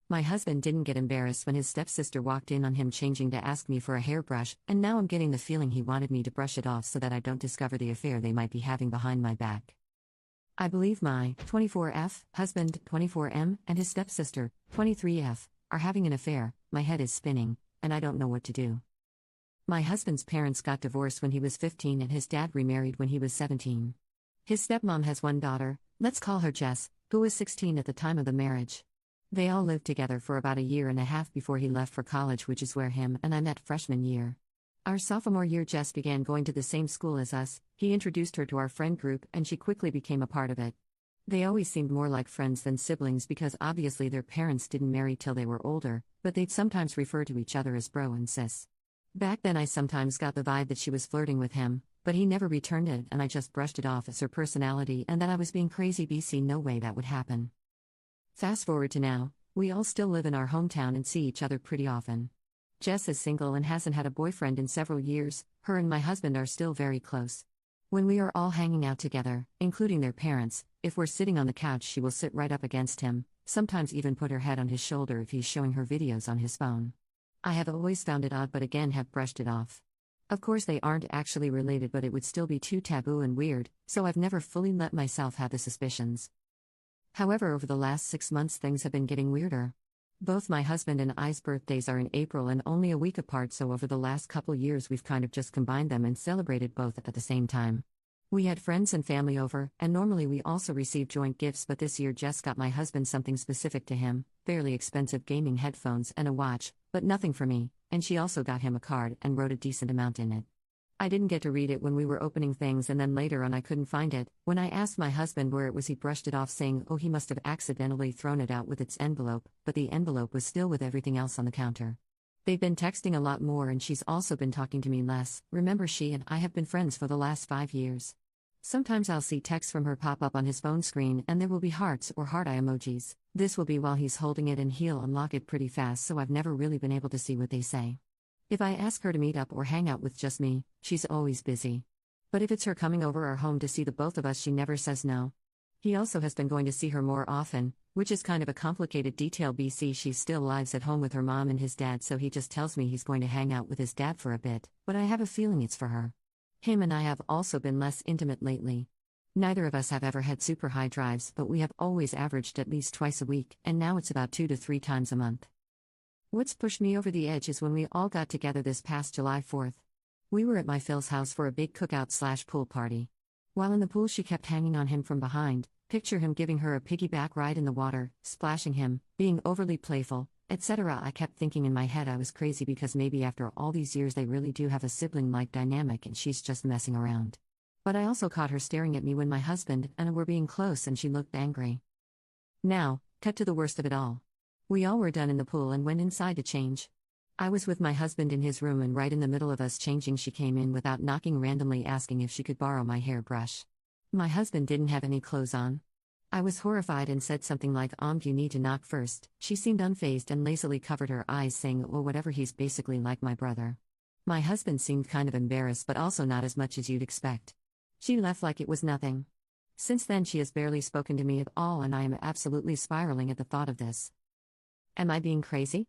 My husband didn't get embarrassed when his stepsister walked in on him changing to ask me for a hairbrush, and now I'm getting the feeling he wanted me to brush it off so that I don't discover the affair they might be having behind my back. I believe my 24F husband, 24M, and his stepsister, 23F, are having an affair. My head is spinning, and I don't know what to do. My husband's parents got divorced when he was 15 and his dad remarried when he was 17. His stepmom has one daughter, let's call her Jess, who was 16 at the time of the marriage. They all lived together for about a year and a half before he left for college, which is where him and I met freshman year. Our sophomore year, Jess began going to the same school as us. He introduced her to our friend group and she quickly became a part of it. They always seemed more like friends than siblings because obviously their parents didn't marry till they were older, but they'd sometimes refer to each other as bro and sis. Back then I sometimes got the vibe that she was flirting with him, but he never returned it and I just brushed it off as her personality and that I was being crazy. BC, no way that would happen. Fast forward to now, we all still live in our hometown and see each other pretty often. Jess is single and hasn't had a boyfriend in several years. Her and my husband are still very close. When we are all hanging out together, including their parents, if we're sitting on the couch she will sit right up against him, sometimes even put her head on his shoulder if he's showing her videos on his phone. I have always found it odd but again have brushed it off. Of course they aren't actually related but it would still be too taboo and weird, so I've never fully let myself have the suspicions. However, over the last 6 months things have been getting weirder. Both my husband and I's birthdays are in April and only a week apart, so over the last couple years we've kind of just combined them and celebrated both at the same time. We had friends and family over, and normally we also receive joint gifts, but this year Jess got my husband something specific to him, fairly expensive gaming headphones and a watch, but nothing for me, and she also got him a card and wrote a decent amount in it. I didn't get to read it when we were opening things and then later on I couldn't find it. When I asked my husband where it was he brushed it off saying, oh, he must have accidentally thrown it out with its envelope, but the envelope was still with everything else on the counter. They've been texting a lot more and she's also been talking to me less. Remember, she and I have been friends for the last 5 years. Sometimes I'll see texts from her pop up on his phone screen and there will be hearts or heart eye emojis. This will be while he's holding it and he'll unlock it pretty fast, so I've never really been able to see what they say. If I ask her to meet up or hang out with just me, she's always busy. But if it's her coming over our home to see the both of us, she never says no. He also has been going to see her more often, which is kind of a complicated detail. BC, she still lives at home with her mom and his dad, so he just tells me he's going to hang out with his dad for a bit, but I have a feeling it's for her. Him and I have also been less intimate lately. Neither of us have ever had super high drives, but we have always averaged at least twice a week, and now it's about 2 to 3 times a month. What's pushed me over the edge is when we all got together this past July 4th. We were at my Phil's house for a big cookout/pool party. While in the pool she kept hanging on him from behind, picture him giving her a piggyback ride in the water, splashing him, being overly playful, etc. I kept thinking in my head I was crazy because maybe after all these years they really do have a sibling-like dynamic and she's just messing around. But I also caught her staring at me when my husband and I were being close and she looked angry. Now, cut to the worst of it all. We all were done in the pool and went inside to change. I was with my husband in his room and right in the middle of us changing she came in without knocking, randomly asking if she could borrow my hairbrush. My husband didn't have any clothes on. I was horrified and said something like, you need to knock first. She seemed unfazed and lazily covered her eyes saying, well, whatever, he's basically like my brother. My husband seemed kind of embarrassed but also not as much as you'd expect. She left like it was nothing. Since then she has barely spoken to me at all and I am absolutely spiraling at the thought of this. Am I being crazy?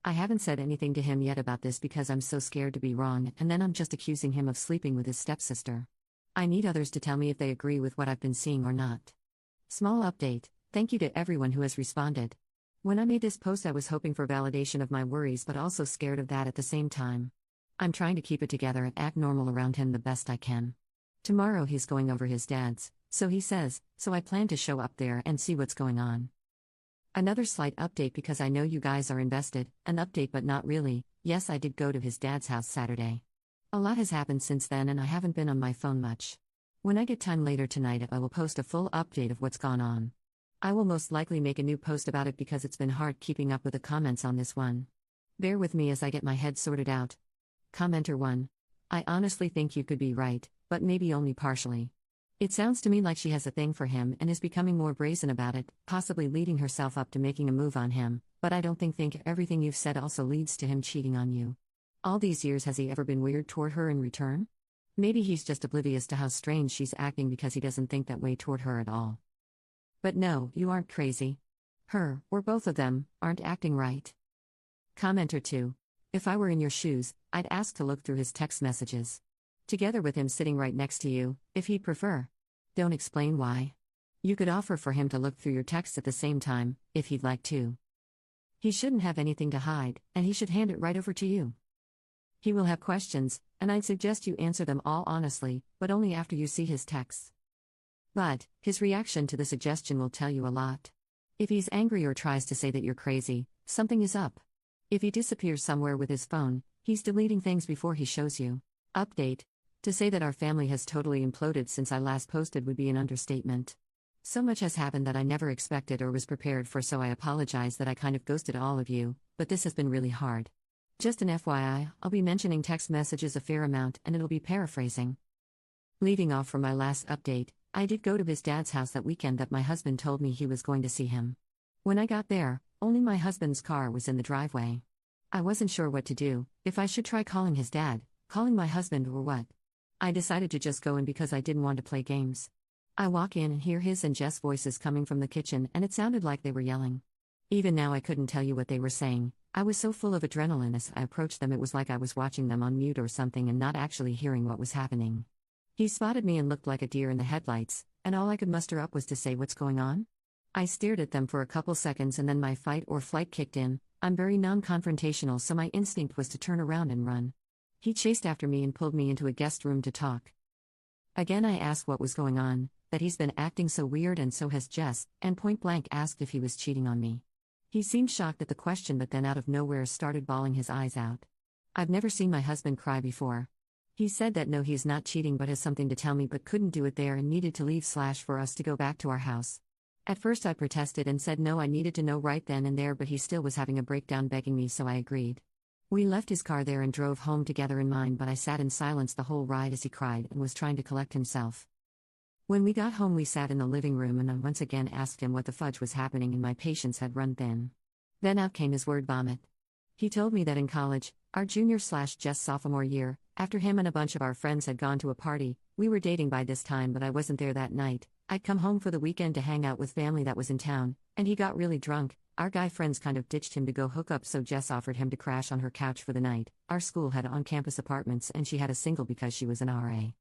I haven't said anything to him yet about this because I'm so scared to be wrong, and then I'm just accusing him of sleeping with his stepsister. I need others to tell me if they agree with what I've been seeing or not. Small update, thank you to everyone who has responded. When I made this post I was hoping for validation of my worries but also scared of that at the same time. I'm trying to keep it together and act normal around him the best I can. Tomorrow he's going over his dad's, so he says, so I plan to show up there and see what's going on. Another slight update because I know you guys are invested, an update but not really. Yes, I did go to his dad's house Saturday. A lot has happened since then and I haven't been on my phone much. When I get time later tonight I will post a full update of what's gone on. I will most likely make a new post about it because it's been hard keeping up with the comments on this one. Bear with me as I get my head sorted out. Commenter 1. I honestly think you could be right, but maybe only partially. It sounds to me like she has a thing for him and is becoming more brazen about it, possibly leading herself up to making a move on him, but I don't think everything you've said also leads to him cheating on you. All these years has he ever been weird toward her in return? Maybe he's just oblivious to how strange she's acting because he doesn't think that way toward her at all. But no, you aren't crazy. Her, or both of them, aren't acting right. Commenter 2. If I were in your shoes, I'd ask to look through his text messages. Together with him sitting right next to you, if he'd prefer. Don't explain why. You could offer for him to look through your texts at the same time, if he'd like to. He shouldn't have anything to hide, and he should hand it right over to you. He will have questions, and I'd suggest you answer them all honestly, but only after you see his texts. But his reaction to the suggestion will tell you a lot. If he's angry or tries to say that you're crazy, something is up. If he disappears somewhere with his phone, he's deleting things before he shows you. Update. To say that our family has totally imploded since I last posted would be an understatement. So much has happened that I never expected or was prepared for, so I apologize that I kind of ghosted all of you, but this has been really hard. Just an FYI, I'll be mentioning text messages a fair amount and it'll be paraphrasing. Leading off from my last update, I did go to his dad's house that weekend that my husband told me he was going to see him. When I got there, only my husband's car was in the driveway. I wasn't sure what to do, if I should try calling his dad, calling my husband, or what. I decided to just go in because I didn't want to play games. I walk in and hear his and Jess' voices coming from the kitchen, and it sounded like they were yelling. Even now I couldn't tell you what they were saying. I was so full of adrenaline as I approached them, it was like I was watching them on mute or something and not actually hearing what was happening. He spotted me and looked like a deer in the headlights, and all I could muster up was to say, "What's going on?" I stared at them for a couple seconds and then my fight or flight kicked in. I'm very non-confrontational, so my instinct was to turn around and run. He chased after me and pulled me into a guest room to talk. Again I asked what was going on, that he's been acting so weird and so has Jess, and point blank asked if he was cheating on me. He seemed shocked at the question, but then out of nowhere started bawling his eyes out. I've never seen my husband cry before. He said that no, he's not cheating but has something to tell me but couldn't do it there and needed to leave / for us to go back to our house. At first I protested and said no, I needed to know right then and there, but he still was having a breakdown begging me, so I agreed. We left his car there and drove home together in mine, but I sat in silence the whole ride as he cried and was trying to collect himself. When we got home we sat in the living room and I once again asked him what the fudge was happening, and my patience had run thin. Then out came his word vomit. He told me that in college, our junior/Jess sophomore year, after him and a bunch of our friends had gone to a party, we were dating by this time but I wasn't there that night. I'd come home for the weekend to hang out with family that was in town, and he got really drunk. Our guy friends kind of ditched him to go hook up, so Jess offered him to crash on her couch for the night. Our school had on-campus apartments and she had a single because she was an RA.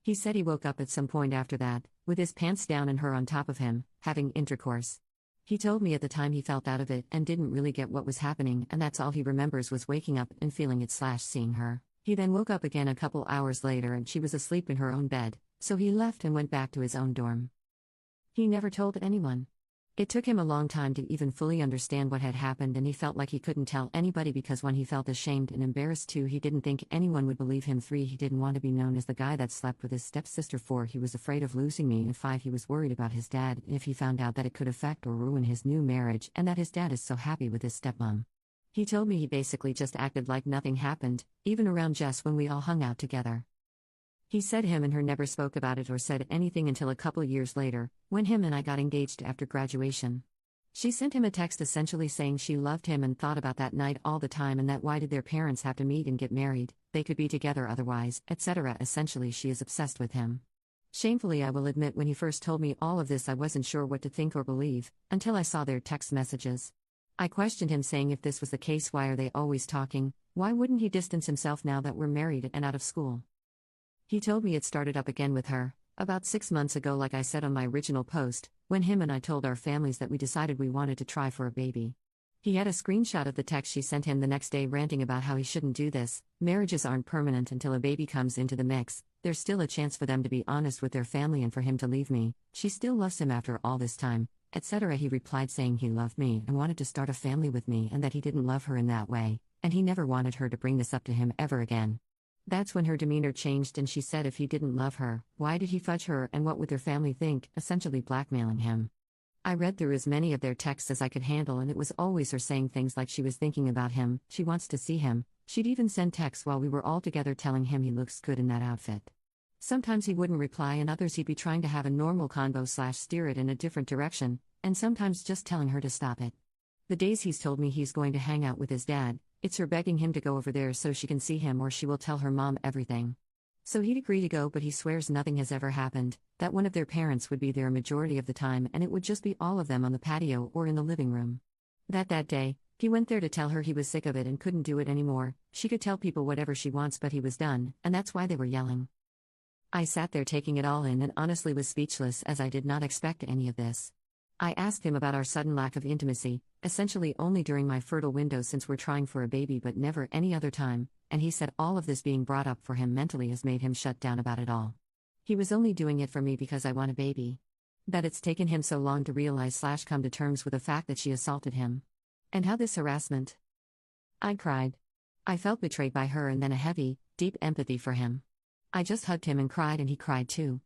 He said he woke up at some point after that, with his pants down and her on top of him, having intercourse. He told me at the time he felt out of it and didn't really get what was happening, and that's all he remembers was waking up and feeling it / seeing her. He then woke up again a couple hours later and she was asleep in her own bed, so he left and went back to his own dorm. He never told anyone. It took him a long time to even fully understand what had happened, and he felt like he couldn't tell anybody because 1, he felt ashamed and embarrassed. 2, he didn't think anyone would believe him. 3, he didn't want to be known as the guy that slept with his stepsister. 4, he was afraid of losing me. And 5, he was worried about his dad and if he found out that it could affect or ruin his new marriage, and that his dad is so happy with his stepmom. He told me he basically just acted like nothing happened, even around Jess when we all hung out together. He said him and her never spoke about it or said anything until a couple years later, when him and I got engaged after graduation. She sent him a text essentially saying she loved him and thought about that night all the time, and that why did their parents have to meet and get married, they could be together otherwise, etc. Essentially she is obsessed with him. Shamefully I will admit, when he first told me all of this I wasn't sure what to think or believe, until I saw their text messages. I questioned him, saying if this was the case, why are they always talking? Why wouldn't he distance himself now that we're married and out of school? He told me it started up again with her, about 6 months ago, like I said on my original post, when him and I told our families that we decided we wanted to try for a baby. He had a screenshot of the text she sent him the next day ranting about how he shouldn't do this. Marriages aren't permanent until a baby comes into the mix. There's still a chance for them to be honest with their family and for him to leave me. She still loves him after all this time, etc. He replied saying he loved me and wanted to start a family with me, and that he didn't love her in that way, and he never wanted her to bring this up to him ever again. That's when her demeanor changed and she said if he didn't love her, why did he fudge her and what would their family think, essentially blackmailing him. I read through as many of their texts as I could handle, and it was always her saying things like she was thinking about him, she wants to see him. She'd even send texts while we were all together telling him he looks good in that outfit. Sometimes he wouldn't reply, and others he'd be trying to have a normal convo / steer it in a different direction, and sometimes just telling her to stop it. The days he's told me he's going to hang out with his dad, it's her begging him to go over there so she can see him, or she will tell her mom everything. So he'd agree to go, but he swears nothing has ever happened, that one of their parents would be there a majority of the time and it would just be all of them on the patio or in the living room. That day, he went there to tell her he was sick of it and couldn't do it anymore. She could tell people whatever she wants, but he was done, and that's why they were yelling. I sat there taking it all in and honestly was speechless, as I did not expect any of this. I asked him about our sudden lack of intimacy, essentially only during my fertile window since we're trying for a baby but never any other time, and he said all of this being brought up for him mentally has made him shut down about it all. He was only doing it for me because I want a baby. That it's taken him so long to realize/come to terms with the fact that she assaulted him. And how this harassment? I cried. I felt betrayed by her and then a heavy, deep empathy for him. I just hugged him and cried, and he cried too.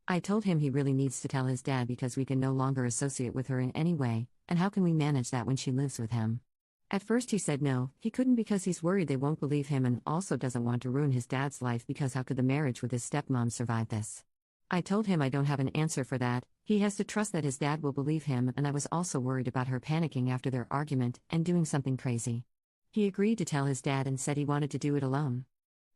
I told him he really needs to tell his dad because we can no longer associate with her in any way, and how can we manage that when she lives with him? At first he said no, he couldn't because he's worried they won't believe him and also doesn't want to ruin his dad's life because how could the marriage with his stepmom survive this? I told him I don't have an answer for that, he has to trust that his dad will believe him, and I was also worried about her panicking after their argument and doing something crazy. He agreed to tell his dad and said he wanted to do it alone.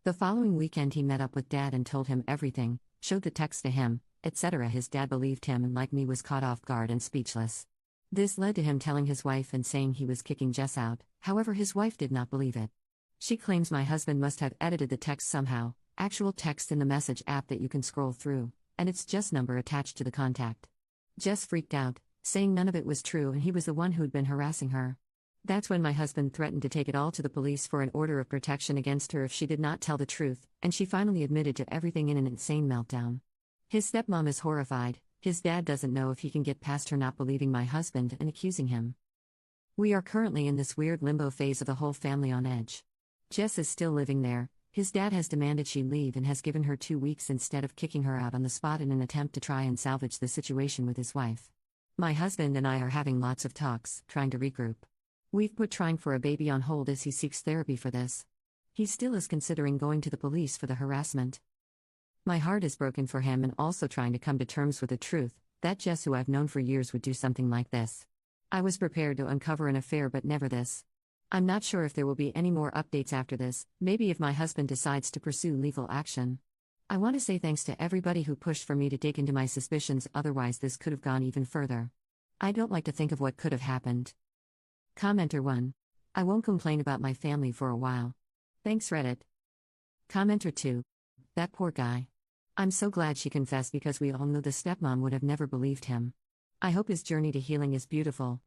The following weekend he met up with dad and told him everything, showed the text to him, etc. His dad believed him and like me was caught off guard and speechless. This led to him telling his wife and saying he was kicking Jess out, however his wife did not believe it. She claims my husband must have edited the text somehow, actual text in the message app that you can scroll through, and it's Jess' number attached to the contact. Jess freaked out, saying none of it was true and he was the one who'd been harassing her. That's when my husband threatened to take it all to the police for an order of protection against her if she did not tell the truth, and she finally admitted to everything in an insane meltdown. His stepmom is horrified, his dad doesn't know if he can get past her not believing my husband and accusing him. We are currently in this weird limbo phase of the whole family on edge. Jess is still living there, his dad has demanded she leave and has given her 2 weeks instead of kicking her out on the spot in an attempt to try and salvage the situation with his wife. My husband and I are having lots of talks, trying to regroup. We've put trying for a baby on hold as he seeks therapy for this. He still is considering going to the police for the harassment. My heart is broken for him and also trying to come to terms with the truth, that Jess, who I've known for years, would do something like this. I was prepared to uncover an affair but never this. I'm not sure if there will be any more updates after this, maybe if my husband decides to pursue legal action. I want to say thanks to everybody who pushed for me to dig into my suspicions, otherwise this could have gone even further. I don't like to think of what could have happened. Commenter 1. I won't complain about my family for a while. Thanks Reddit. Commenter 2. That poor guy. I'm so glad she confessed because we all knew the stepmom would have never believed him. I hope his journey to healing is beautiful,